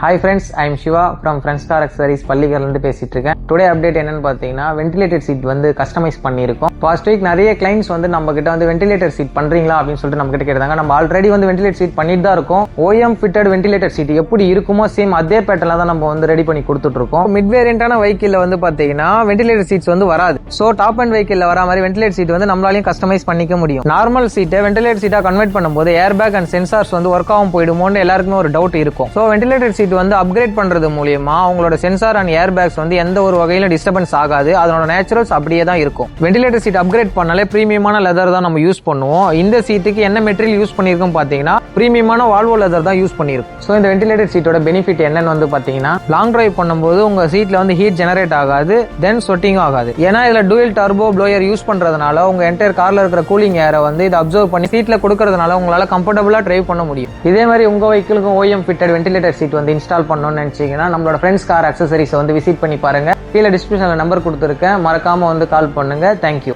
Hi friends, I am Shiva from Friends Car Accessories பள்ளிகள்ல பேசிட்டு இருக்கேன். டுடே அப்டேட் என்னன்னு பாத்தீங்கன்னா வென்டிலேட்டட் சீட் வந்து கஸ்டமைஸ் பண்ணியிருக்கோம். லாஸ்ட் வீக் நிறைய கிளைண்ட்ஸ் வந்து நம்ம கிட்ட வந்து வென்டிலேட்டர் சீட் பண்றீங்களா அப்படின்னு சொல்லிட்டு நம்ம கிட்ட கேட்டாங்க. நம்ம ஆல்ரெடி வந்து வென்டிலேட்டர் சீட் பண்ணிட்டு தான் இருக்கோம். OEM ஃபிட்டட் வென்டிலேட்டர் சீட் எப்படி இருக்குமோ சேம் அதே பேட்டர்ல தான் நம்ம வந்து ரெடி பண்ணி கொடுத்துட்டு இருக்கோம். மிட் வேரியண்டான வெஹிக்கிள்ல வந்து பாத்தீங்கன்னா வென்டிலேட்டர் சீட்ஸ் வந்து வராது. சோ டாப் அண்ட் வெஹிக்கிள்ல வர மாதிரி வென்டிலேட்டர் சீட் வந்து நம்மளாலையும் கஸ்டமைஸ் பண்ணிக்க முடியும். நார்மல் சீட்டை வென்டிலேட்டர் சீட்டா கன்வெர்ட் பண்ணும்போது ஏர் பேக் அண்ட் சென்சார்ஸ் வந்து ஒர்க் ஆகும் போயிடுமோன்னு எல்லாருக்குமே ஒரு டவுட் இருக்கும். சோ வென்டிலேட்டர் சீட் வந்து அப்கிரேட் பண்றது மூலமா அவங்களோட சென்சார் அண்ட் ஏர் பேக்ஸ் வந்து எந்த ஒரு வகையில டிஸ்டர்பன்ஸ் ஆகாது. அதனோட நேச்சுரல்ஸ் அப்படியே தான் இருக்கும். வென்டிலேட்டர் சீட் அப்கிரேட் பண்ணாலே பிரீமியமான லெதர் தான் நம்ம யூஸ் பண்ணுவோம். இந்த சீட்டுக்கு என்ன மெட்டீரியல் யூஸ் பண்ணிருக்கோம் பாத்தீங்கன்னா பிரீமியமான வால்வோ லெதர் தான் யூஸ் பண்ணிருக்கும். சோ இந்த வென்டிலேட்டர் சீட்டோட பெனிஃபிட் என்னன்னு வந்து பாத்தீங்கன்னா லாங் டிரைவ் பண்ணும்போது உங்க சீட்ல வந்து ஹீட் ஜெனரேட் ஆகாது, தென் ஸ்வெட்டிங்கும் ஆகாது. ஏன்னா இதுல டூயல் டர்போ ப்ளோயர் யூஸ் பண்றதுனால உங்க என்டையர் கார்ல இருக்கிற கூலிங் ஏரை வந்து இதை அப்சர்வ் பண்ணி சீட்ல கொடுக்கறதுனால உங்களால கம்ஃபர்டபுளா டிரைவ் பண்ண முடியும். இதே மாதிரி உங்க வெஹிக்கிளுக்கும் OEM ஃபிட்டட் வென்டிலேட்டர் சீட் வந்து இன்ஸ்டால் பண்ணணும்னு நினைச்சீங்கன்னா நம்மளோட ஃப்ரெண்ட்ஸ் கார் அக்சசரிஸ் வந்து விசிட் பண்ணி பாருங்க. கீழே டிஸ்கிரிப்ஷன்ல நம்பர் கொடுத்துருக்கேன், மறக்காம வந்து கால் பண்ணுங்க. தேங்க்யூ.